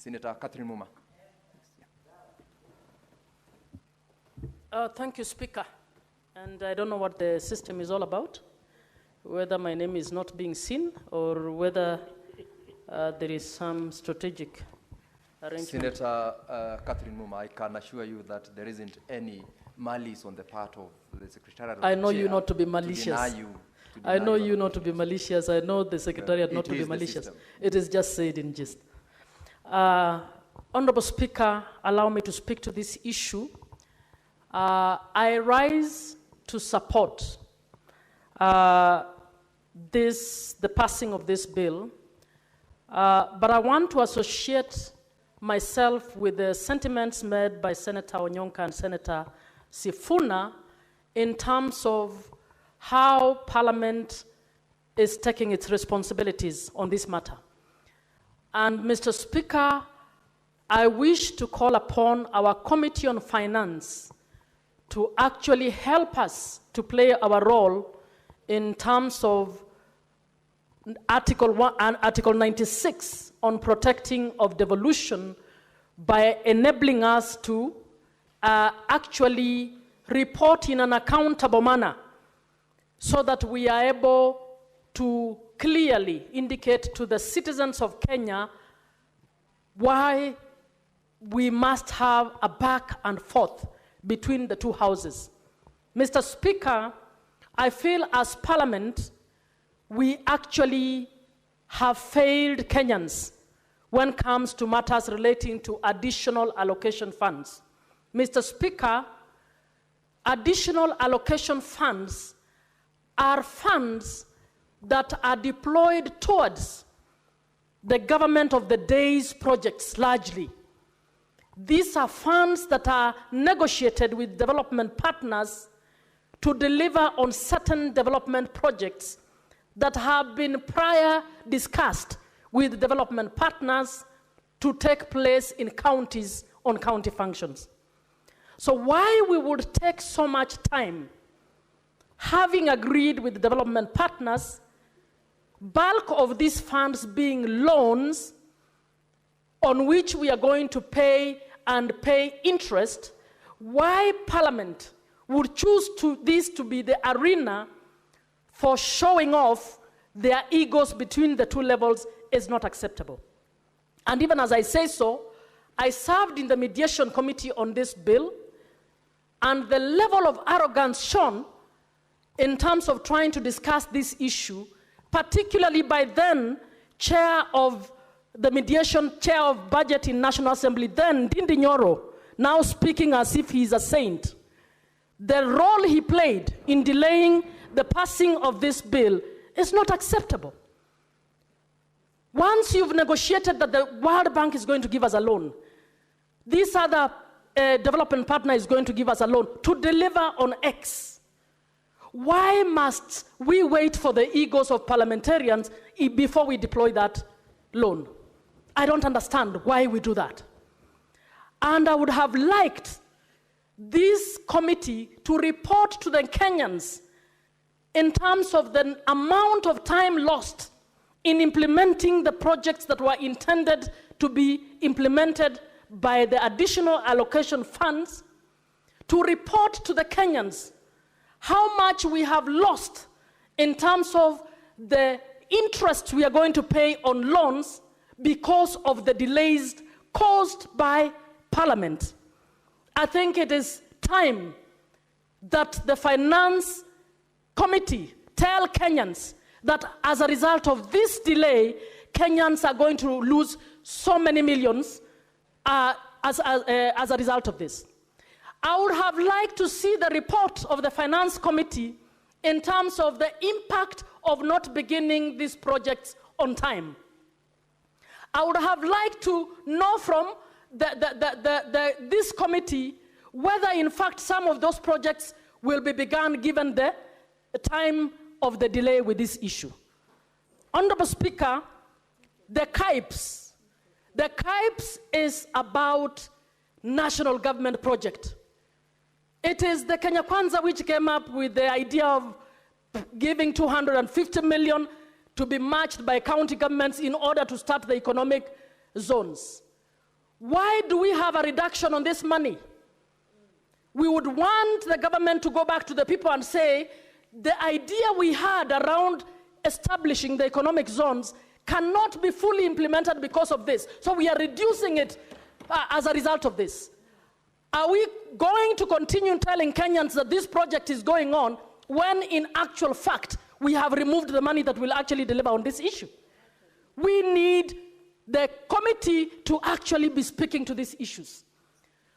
Senator Catherine Mumma. Thank you, Speaker. And I don't know what the system is all about, whether my name is not being seen or whether there is some strategic arrangement. Senator Catherine Mumma, I can assure you that there isn't any malice on the part of the Secretariat. I know you not to be malicious. I know you not to be malicious. I know the Secretariat not to be malicious. It is just said in jest. Honorable Speaker, allow me to speak to this issue. I rise to support the passing of this bill, but I want to associate myself with the sentiments made by Senator Onyonka and Senator Sifuna in terms of how Parliament is taking its responsibilities on this matter. And Mr. Speaker, I wish to call upon our Committee on Finance to actually help us to play our role in terms of Article 1 and Article 96 on protecting of devolution by enabling us to actually report in an accountable manner so that we are able to clearly indicate to the citizens of Kenya why we must have a back and forth between the two houses. Mr. Speaker, I feel as Parliament, we actually have failed Kenyans when it comes to matters relating to additional allocation funds. Mr. Speaker, additional allocation funds are funds that are deployed towards the government of the day's projects largely. These are funds that are negotiated with development partners to deliver on certain development projects that have been prior discussed with development partners to take place in counties on county functions. So why we would take so much time, having agreed with development partners, bulk of these funds being loans on which we are going to pay and pay interest, why Parliament would choose this to be the arena for showing off their egos between the two levels is not acceptable. And even as I say so, I served in the mediation committee on this bill, and the level of arrogance shown in terms of trying to discuss this issue, particularly by then chair of the mediation, chair of budget in National Assembly, then Ndindi Nyoro, now speaking as if he's a saint. The role he played in delaying the passing of this bill is not acceptable. Once you've negotiated that the World Bank is going to give us a loan, this other development partner is going to give us a loan to deliver on X. Why must we wait for the egos of parliamentarians before we deploy that loan? I don't understand why we do that. And I would have liked this committee to report to the Kenyans in terms of the amount of time lost in implementing the projects that were intended to be implemented by the additional allocation funds, to report to the Kenyans how much we have lost in terms of the interest we are going to pay on loans because of the delays caused by Parliament. I think it is time that the Finance Committee tell Kenyans that as a result of this delay, Kenyans are going to lose so many millions as a result of this. I would have liked to see the report of the Finance Committee in terms of the impact of not beginning these projects on time. I would have liked to know from this committee whether in fact some of those projects will be begun given the time of the delay with this issue. Honorable Speaker, the KIPES is about national government project. It is the Kenya Kwanza which came up with the idea of giving 250 million to be matched by county governments in order to start the economic zones. Why do we have a reduction on this money? We would want the government to go back to the people and say, the idea we had around establishing the economic zones cannot be fully implemented because of this. So we are reducing it as a result of this. Are we going to continue telling Kenyans that this project is going on when in actual fact we have removed the money that will actually deliver on this issue? We need the committee to actually be speaking to these issues,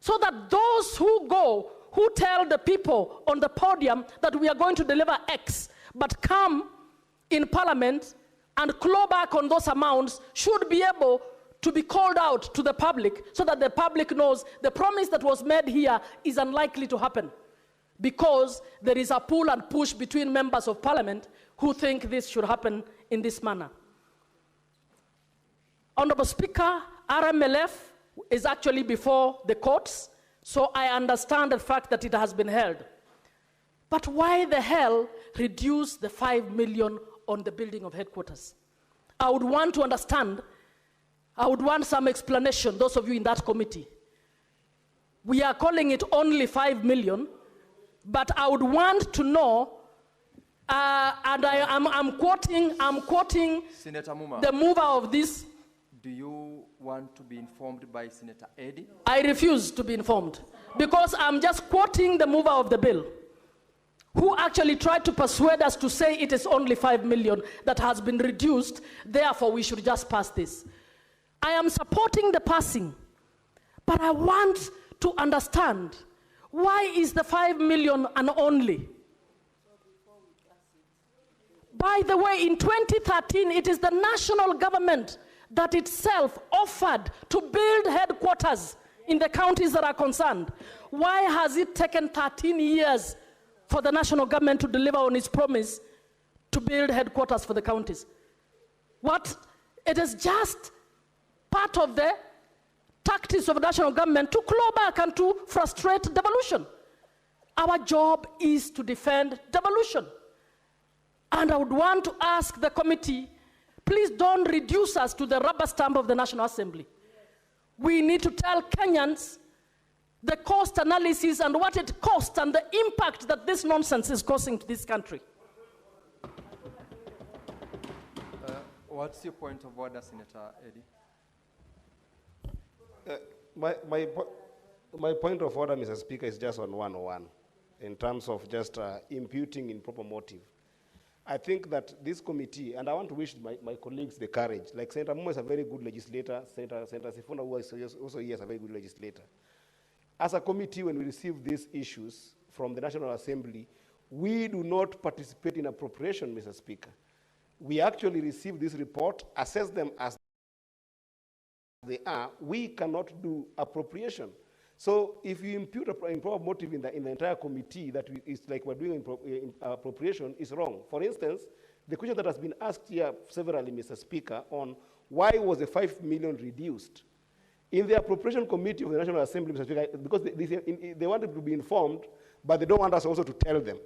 so that those who tell the people on the podium that we are going to deliver X, but come in Parliament and claw back on those amounts, should be able to be called out to the public, so that the public knows the promise that was made here is unlikely to happen, because there is a pull and push between members of Parliament who think this should happen in this manner. Honorable Speaker, RMLF is actually before the courts, so I understand the fact that it has been held. But why the hell reduce the 5 million on the building of headquarters? I would want to understand. I would want some explanation, those of you in that committee. We are calling it only 5 million, but I would want to know, and I'm quoting Senator Mumma, the mover of this. do you want to be informed by Senator Eddy? I refuse to be informed, because I'm just quoting the mover of the bill, who actually tried to persuade us to say it is only 5 million that has been reduced, therefore we should just pass this. I am supporting the passing, but I want to understand, why is the 5 million an only? By the way, in 2013, it is the national government that itself offered to build headquarters in the counties that are concerned. Why has it taken 13 years for the national government to deliver on its promise to build headquarters for the counties? What? It is just part of the tactics of the national government to claw back and to frustrate devolution. Our job is to defend devolution. And I would want to ask the committee, please don't reduce us to the rubber stamp of the National Assembly. We need to tell Kenyans the cost analysis and what it costs and the impact that this nonsense is causing to this country. What's your point of order, Senator Eddy? My point of order, Mr. Speaker, is just on 101, in terms of just imputing improper motive. I think that this committee, and I want to wish my colleagues the courage, like Senator Mumma is a very good legislator, Senator Sifuna also he is a very good legislator. As a committee, when we receive these issues from the National Assembly, we do not participate in appropriation, Mr. Speaker. We actually receive this report, assess them as they are. We cannot do appropriation. So if you impute improper motive in the entire committee, that is like we're doing appropriation, is wrong. For instance, the question that has been asked here severally, Mr. Speaker, on why was the 5 million reduced? In the appropriation committee of the National Assembly, Mr. Speaker, because they wanted to be informed, but they don't want us also to tell them.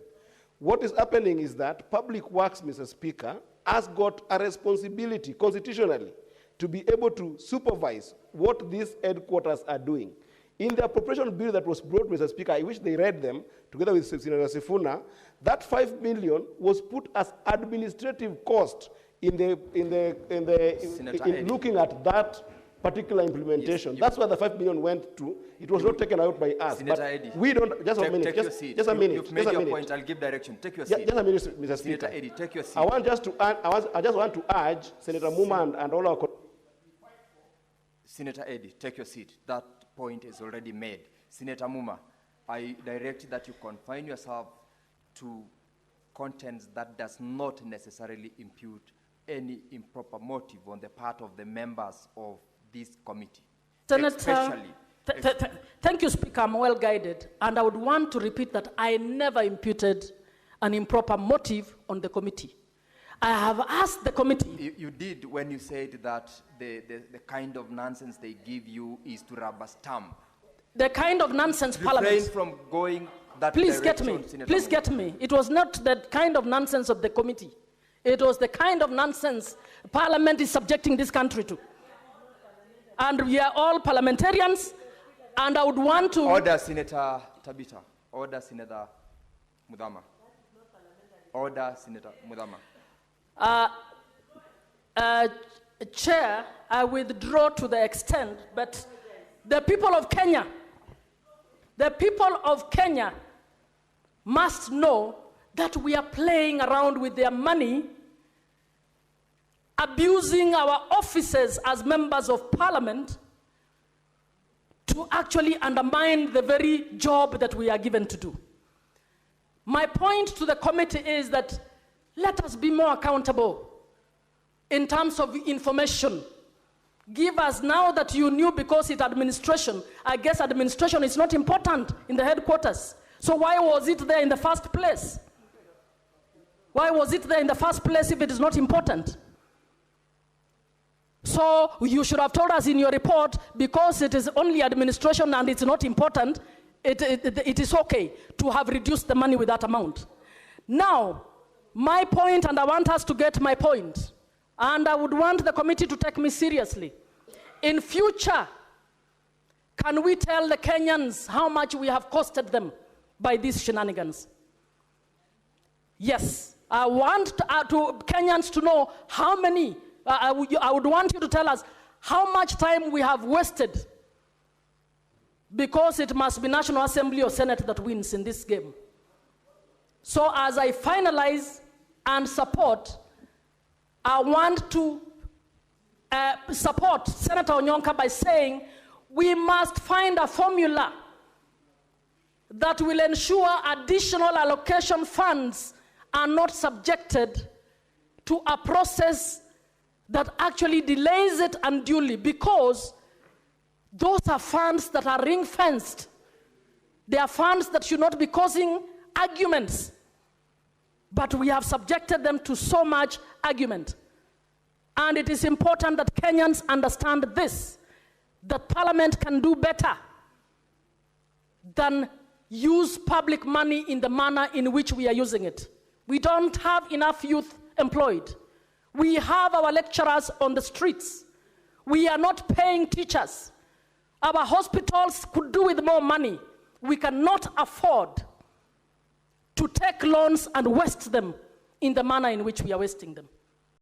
What is happening is that Public Works, Mr. Speaker, has got a responsibility constitutionally to be able to supervise what these headquarters are doing. In the appropriation bill that was brought, Mr. Speaker, I wish they read them, together with Senator Sifuna, that 5 million was put as administrative cost in looking at that particular implementation. Yes, that's where the 5 million went to. It was not taken out by us. Senator Eddy, we don't, just a minute, just a minute. You've made your point, I'll give direction. Take your seat. Just a minute, Mr. Speaker. Senator Eddy, take your seat. I just want to urge Senator Mumma and all our colleagues. Senator Eddy, take your seat. That point is already made. Senator Mumma, I direct that you confine yourself to contents that does not necessarily impute any improper motive on the part of the members of this committee. Senator, thank you, Speaker. I'm well guided. And I would want to repeat that I never imputed an improper motive on the committee. I have asked the committee. You did when you said that the kind of nonsense they give you is to rubber stamp. The kind of nonsense Refrain Parliament. from going that Please get direction, me. Senator Please Mumma. get me. It was not the kind of nonsense of the committee. It was the kind of nonsense Parliament is subjecting this country to. And we are all parliamentarians, and I would want to... Order, Senator Tabita. Order, Senator Mudama. Order, Senator Mudama. Chair, I withdraw to the extent, but the people of Kenya must know that we are playing around with their money, abusing our offices as members of parliament to actually undermine the very job that we are given to do. My point to the committee is that let us be more accountable in terms of information. Give us, now that you knew because it's administration, I guess administration is not important in the headquarters. So why was it there in the first place? Why was it there in the first place if it is not important? So you should have told us in your report, because it is only administration and it's not important, it is okay to have reduced the money with that amount. Now, my point, and I want us to get my point, and I would want the committee to take me seriously. In future, can we tell the Kenyans how much we have costed them by these shenanigans? Yes, I want Kenyans to know how many. I would want you to tell us how much time we have wasted, because it must be National Assembly or Senate that wins in this game. So as I finalize and support, I want to support Senator Onyonka by saying we must find a formula that will ensure additional allocation funds are not subjected to a process that actually delays it unduly, because those are funds that are ring-fenced. They are funds that should not be causing arguments, but we have subjected them to so much argument. And it is important that Kenyans understand this, that Parliament can do better than use public money in the manner in which we are using it. We don't have enough youth employed. We have our lecturers on the streets. We are not paying teachers. Our hospitals could do with more money. We cannot afford to take loans and waste them in the manner in which we are wasting them.